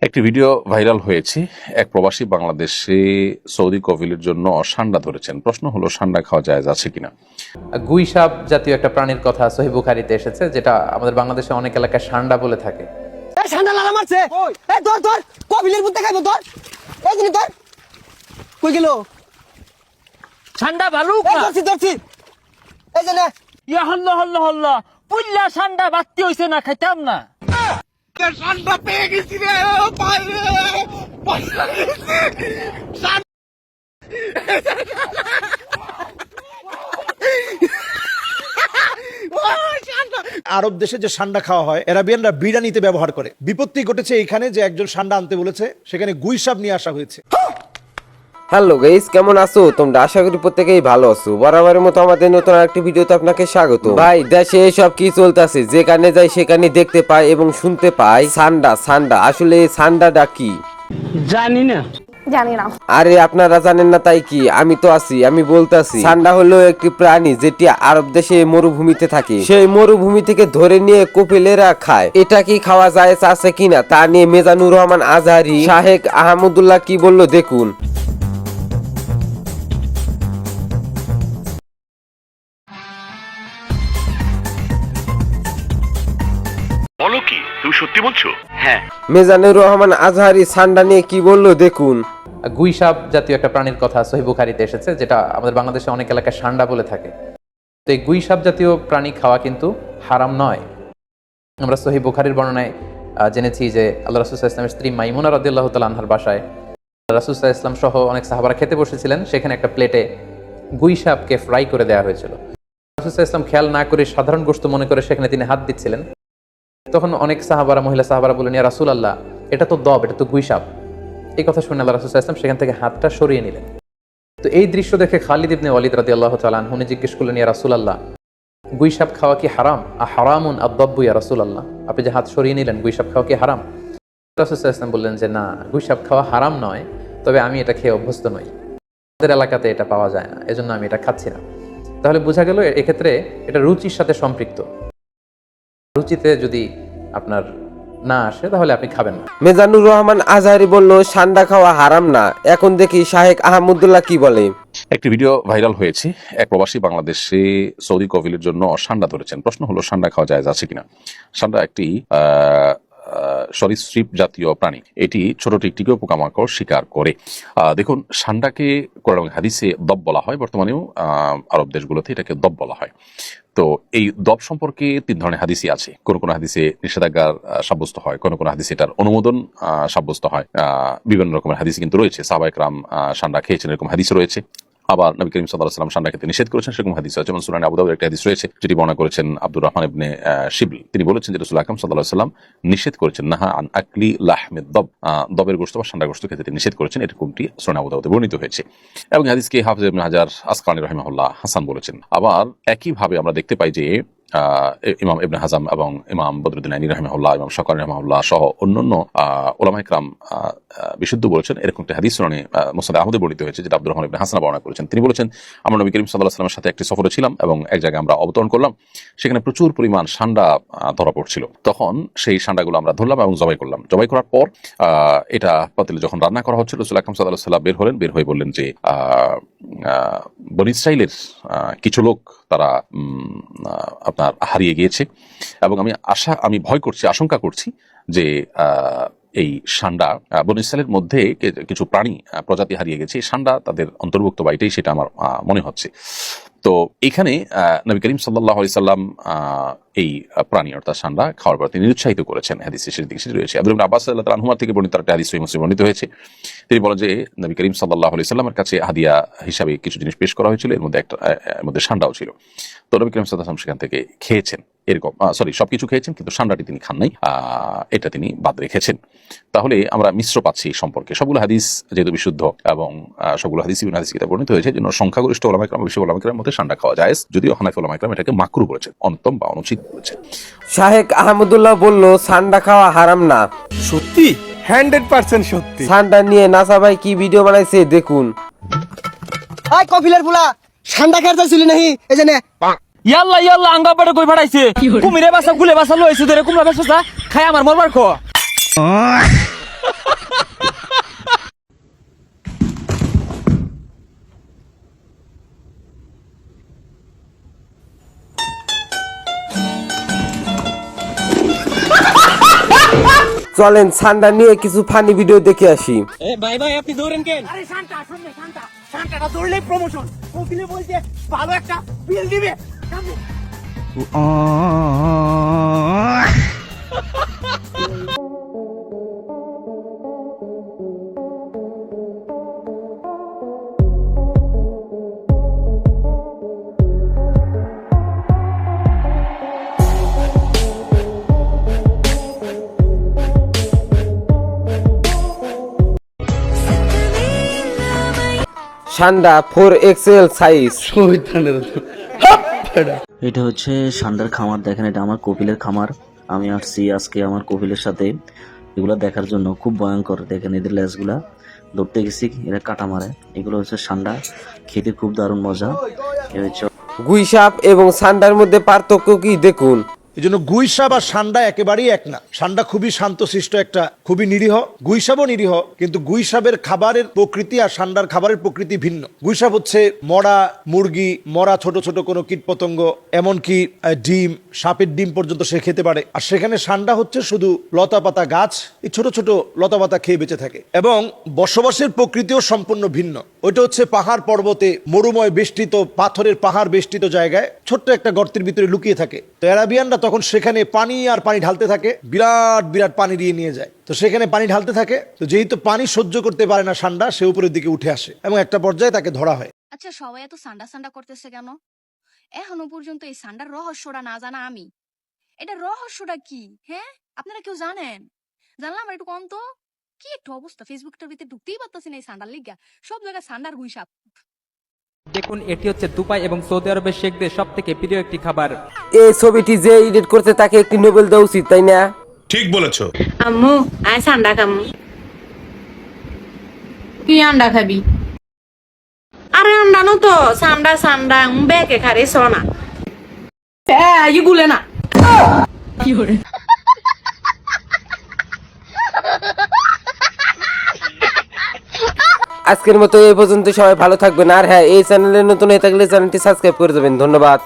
একটি video viral হয়েছে। এক প্রবাসী বাংলাদেশে সৌদি কফিলের জন্য সান্ডা ধরেছেন। প্রশ্ন হলো, সান্ডা খাওয়া জায়েজ আছে কিনা? গুই সাপ জাতীয় একটা প্রাণীর কথা সহিহ বুখারীতে এসেছে, যেটা আমাদের বাংলাদেশে অনেক এলাকায় সান্ডা বলে থাকে। এই সান্ডা লাগা মারছে। এই ধর কফিলের পুত দেখাইবো ধর। এই জিনি ধর। কই গেল? ঠান্ডা ভালুক এই না ধরছি। এই যে নে। ইয়া হল্লা পুল্লা ঠান্ডা বাত্তি হইছে না, খাইতাম না। সান্ডা পেয়ে গেছি রে পাইরে। আরব দেশে যে সান্ডা খাওয়া হয় এরাবিয়ানরা বিরিয়ানিতে ব্যবহার করে। বিপত্তি ঘটেছে এখানে যে একজন সান্ডা আনতে বলেছে, সেখানে গুই সাপ নিয়ে আসা হয়েছে। হ্যালো গাইস, কেমন আছো তোমরা? আশা করি প্রত্যেকেই ভালো আছো। বরাবরের মতো আমাদের নতুন আরেকটি ভিডিওতে আপনাকে স্বাগত। ভাই, দেশে সব কি চলতেছে, যেখানে যাই সেখানে দেখতে পাই এবং শুনতে পাই সান্ডা। আসলে সান্ডাটা কি জানি না। আরে আপনারা জানেন না তাই কি, আমি তো আছি, আমি বলতাছি। সান্ডা হলো একটি প্রাণী যেটি আরব দেশে মরুভূমিতে থাকে। সেই মরুভূমি থেকে ধরে নিয়ে কপিলেরা খায়। এটা কি খাওয়া যায় আছে কিনা তা নিয়ে মেজানুর রহমান আজহারি শাহেক আহমদুল্লাহ কি বললো দেখুন। বলো কি, তুমি সত্যি বলছো? হ্যাঁ। মেজানুর রহমান আজহারি সান্ডা নিয়ে কি বললো দেখুন। গুই সাপ জাতীয় একটা প্রাণীর কথা সহিহ বুখারীতে এসেছে, যেটা আমাদের বাংলাদেশে অনেক এলাকায় সান্ডা বলে থাকে। তো এই গুই সাপ জাতীয় প্রাণী খাওয়া কিন্তু হারাম নয়। আমরা সহিহ বুখারীর বর্ণনায় জেনেছি যে আল্লাহ রাসূল সাল্লাল্লাহু আলাইহি ওয়াসাল্লামের স্ত্রী মাইমুনা রাদিয়াল্লাহু তাআলা আনহার বাসায় রাসূল সাল্লাল্লাহু আলাইহি ওয়াসাল্লাম সহ অনেক সাহাবারা খেতে বসেছিলেন। সেখানে একটা প্লেটে গুই সাপকে ফ্রাই করে দেওয়া হয়েছিল। রাসূল সাল্লাল্লাহু আলাইহি ওয়াসাল্লাম খেয়াল না করে সাধারণ গোশত মনে করে সেখানে তিনি হাত দিচ্ছিলেন। তখন অনেক মহিলা সাহাবারা বললেন, ইয়া রাসূলুল্লাহ, এটা তো দব, এটা তো গুই সাপ। এই কথা শুনে আল্লাহ রাসূল সাল্লাল্লাহু আলাইহি ওয়াসাল্লাম সেখান থেকে হাতটা সরিয়ে নিলেন। তো এই দৃশ্য দেখে খালিদ ইবনে ওয়ালিদ রাদিয়াল্লাহু তাআলা আনহু জিজ্ঞেস করলেন, ইয়া রাসূলুল্লাহ, গুই সাপ খাওয়া কি হারাম? হারামুন আদ-দাব্বু ইয়া রাসূলুল্লাহ, আপনি যে হাত সরিয়ে নিলেন, গুই সাপ খাওয়া কি হারাম? রাসূল সাল্লাল্লাহু আলাইহি ওয়াসাল্লাম বললেন যে না, গুই সাপ খাওয়া হারাম নয়, তবে আমি এটা খেয়ে অভ্যস্ত নই, আমাদের এলাকাতে এটা পাওয়া যায় না, এজন্য আমি এটা খাচ্ছি না। তাহলে বোঝা গেল এক্ষেত্রে এটা রুচির সাথে সম্পৃক্ত। রুচিতে যদি আপনার না আসে তাহলে আপনি খাবেন না। মেজানুর রহমান আজহারি বলল সান্ডা খাওয়া হারাম না। এখন দেখি শাহেক আহমদুল্লাহ কি বলে। একটি ভিডিও ভাইরাল হয়েছে। এক প্রবাসী বাংলাদেশে সৌদি কফিলের জন্য সান্ডা ধরেছেন। প্রশ্ন হলো, সান্ডা খাওয়া জায়েজ আছে কিনা? সান্ডা একটি সরীসৃপ জাতীয় প্রাণী। এটি ছোট টিকটিকিও পোকামাকড় শিকার করে। দেখুন, সান্ডাকে কোরআন হাদিসে দব বলা হয়। বর্তমানেও আরব দেশগুলোতে এটাকে দব বলা হয়। তো এই দব সম্পর্কে 3 ধরনের হাদিসই আছে। কোন হাদিসে নিষেধাজ্ঞা সাব্যস্ত হয়, কোন হাদিসে এটার অনুমোদন সাব্যস্ত হয়। বিভিন্ন রকমের হাদিস কিন্তু রয়েছে। সাহাবায়ে কেরাম সান্ডা খেয়েছেন, এরকম হাদিস রয়েছে। আবার নবী করিম সাল্লাল্লাহু আলাইহি ওয়াসাল্লাম সান্ডা খেতে নিষেধ করেছেন, সেরকম হাদিস আছে। যেমন সুনানে আবু দাউদের একটা হাদিস রয়েছে, যেটি বর্ণনা করেছেন আব্দুর রহমান ইবনে শিবল। তিনি বলেছেন যে রাসূল আকরাম সাল্লাল্লাহু আলাইহি ওয়াসাল্লাম নিষেধ করেছেন, নাহা আন আকলি লাহমিদ দব, দবের গোশত বা সান্ডার গোশত খেতে তিনি নিষেধ করেছেন। এরকমটি সুনানে আবু দাউদে বর্ণিত হয়েছে। এবং হাদিসকে হাফিজ ইবনে হাজার আসকালানী রাহিমাহুল্লাহ হাসান বলেছেন। আবার একইভাবে আমরা দেখতে পাই যে ইমাম ইবনে হাজাম এবং ইমাম বদরুদ্দিন আইনি রাহিমাহুল্লাহ, ইমাম শাওকানি রাহিমাহুল্লাহ সহ অন্যান্য উলামায়ে কেরাম বিশুদ্ধ বলেছেন। এরকম একটি হাদিস সুনানে মুসনাদে আহমদে বর্ণিত হয়েছে, যেটা আব্দুর রহমান ইবনে হাসান বর্ণনা করেছেন। তিনি বলেছেন, আমরা নবী করিম সাল্লাল্লাহু আলাইহি ওয়াসাল্লামের সাথে একটি সফরে ছিলাম এবং এক জায়গায় আমরা অবতরণ করলাম। সেখানে প্রচুর পরিমাণ সান্ডা ধরা পড়ছিল। তখন সেই সান্ডাগুলো আমরা ধরলাম এবং জবাই করলাম। জবাই করার পর এটা পাতিলে যখন রান্না করা হচ্ছিল, রাসূল আকরাম সাল্লাল্লাহু আলাইহি ওয়াসাল্লাম বের হয়ে বললেন যে বনী ইসরাইলের কিছু লোক তারা আপনার হারিয়ে গিয়েছে এবং আমি ভয় করছি, আশঙ্কা করছি যে এই সান্ডা বনী ইসরাইলের মধ্যে কিছু প্রাণী প্রজাতি হারিয়ে গেছে, এই সান্ডা তাদের অন্তর্ভুক্ত বা এটাই সেটা আমার মনে হচ্ছে। তো এখানে নবী করিম সাল্লাল্লাহু আলাইহি সাল্লাম এই প্রাণী অর্থাৎ সান্ডা খাওয়ার পর তিনি নিরুৎসাহিত করেছেন। হাদিসে সেটি রয়েছে। আব্দুল্লাহ ইবনে আব্বাস রাদিয়াল্লাহু আনহুমা থেকে বর্ণিত একটা হাদিস সহিহ মুসলিম বর্ণিত হয়েছে। তিনি বলেন যে নবী করিম সাল্লাল্লাহু আলাইহি সাল্লামের কাছে হাদিয়া হিসাবে কিছু জিনিস পেশ করা হয়েছিল, এর মধ্যে সান্ডাও ছিল। তো নবী করিম সাল্লাল্লাহু আলাইহি সাল্লাম সেখান থেকে খেয়েছেন। এরকম সবকিছু খেয়েছেন, কিন্তু সান্ডাটি তিনি খান নাই, এটা তিনি বাদ রেখেছেন। তাহলে আমরা মিশ্র পাচ্ছি এই সম্পর্কে। সবগুলো হাদিস যেহেতু বিশুদ্ধ এবং সবগুলো হাদিস ইবনে হাদিস কিতাবে বর্ণিত হয়েছে, জন্য সংখ্যাগরিষ্ঠ উলামায়ে কেরাম, বেশি উলামায়ে কেরামের মধ্যে সান্ডা খাওয়া জায়েজ, যদিও হানাফি উলামায়ে কেরাম এটাকে মাকরুহ বলেছেন, অনুত্তম বা অনুচিত বলেছেন। শাহেক আহমদুল্লাহ বলল সান্ডা খাওয়া হারাম না। সত্যি 100% সত্যি। সান্ডা নিয়ে নাসা ভাই কি ভিডিও বানাইছে দেখুন। এই কফিলের পুলা সান্ডা খেয়ে যাইছিলি নাহি? এই যে নে। ইয়াল্লা আঙ্গা বড় কই ফাড়াইছে। কুমিরে বাসা গুলে বাসা লইছে ধরে কুমড়া বাসা খায় আমার মরবার খো। চলেন ঠান্ডা নিয়ে কিছু ফানি ভিডিও দেখে আসি। ভাই ভাই আপনি দৌড়েন কেন? আরে শান্তা শুনবে শান্তা, শান্তাটা দৌড়লেই প্রমোশন। কোকিলে বলছে ভালো একটা বিল দিবে। ঠান্ডা 4XL সাইজ। এটা হচ্ছে ষান্ডার খামার। দেখেন এটা আমার কপিলের খামার। আমি আসছি আজকে আমার কপিলের সাথে এগুলা দেখার জন্য। খুব ভয়ঙ্কর, দেখেন এদের লেজগুলা। ধরতে গেছি, এরা কাটা মারে। এগুলো হচ্ছে ষান্ডা, খেতে খুব দারুণ মজা। এ হচ্ছে গুই সাপ এবং ষান্ডার মধ্যে পার্থক্য কি দেখুন। এই জন্য গুইসাপ আর ষান্ডা একেবারেই এক না। ষান্ডা খুবই শান্তশিষ্ট একটা, খুবই নিরীহ। গুইসাপও নিরীহ, কিন্তু গুইসাপের খাবারের প্রকৃতি আর ষান্ডার খাবারের প্রকৃতি ভিন্ন। গুইসাপ হচ্ছে মরা মুরগি, মরা ছোট ছোট কোনো কীটপতঙ্গ, এমনকি ডিম, সাপের ডিম পর্যন্ত সে খেতে পারে। আর সেখানে ষান্ডা হচ্ছে শুধু লতা পাতা গাছ, এই ছোট ছোট লতা পাতা খেয়ে বেঁচে থাকে। এবং বসবাসের প্রকৃতিও সম্পূর্ণ ভিন্ন। ওইটা হচ্ছে পাহাড় পর্বতে, মরুময় বেষ্টিত, পাথরের পাহাড় বেষ্টিত জায়গায় ছোট্ট একটা গর্তের ভিতরে লুকিয়ে থাকে। তো অ্যারাবিয়ানরা তখন সেখানে পানি আর পানি ঢালতে থাকে, বিরাট বিরাট পানি নিয়ে যায়। তো সেখানে পানি ঢালতে থাকে, তো যেহেতু পানি সহ্য করতে পারে না ষান্ডা, সে উপরের দিকে উঠে আসে এবং একটা পর্যায়ে তাকে ধরা হয়। আচ্ছা, সবাই এত সান্ডা সান্ডা করতেছে কেন? এখনো পর্যন্ত এই সান্ডার রহস্যটা না জানা আমি। এটা রহস্যটা কি? হ্যাঁ, আপনারা কেউ জানেন? জানলাম একটু কম তো। কি একটা অবস্থা, ফেসবুকটার ভিতরে ঢুকতেই পারতেছি না এই সান্ডার লিগা। সব জায়গায় সান্ডার গুইসাপ। দেখুন, এটি হচ্ছে দুবাই এবং সৌদি আরবের শেখদের সব থেকে প্রিয় একটি খাবার। এই ছবিটি যে এডিট করছে তাকে একটি নোবেল দেওয়া উচিত, তাই না? ঠিক বলেছো। আম্মু আয় সান্ডা খামু। কি আন্ডা খাবি? আরে আন্ডা নো তো, সান্ডা সান্ডা বেকে খারে সোনা। হ্যাঁ, ইগুলে না। কি করে? আজকের মতো এই পর্যন্ত। সবাই ভালো থাকবেন। আর হ্যাঁ, এই চ্যানেলে নতুন হয়ে থাকলে চ্যানেলটি সাবস্ক্রাইব করে দেবেন। ধন্যবাদ।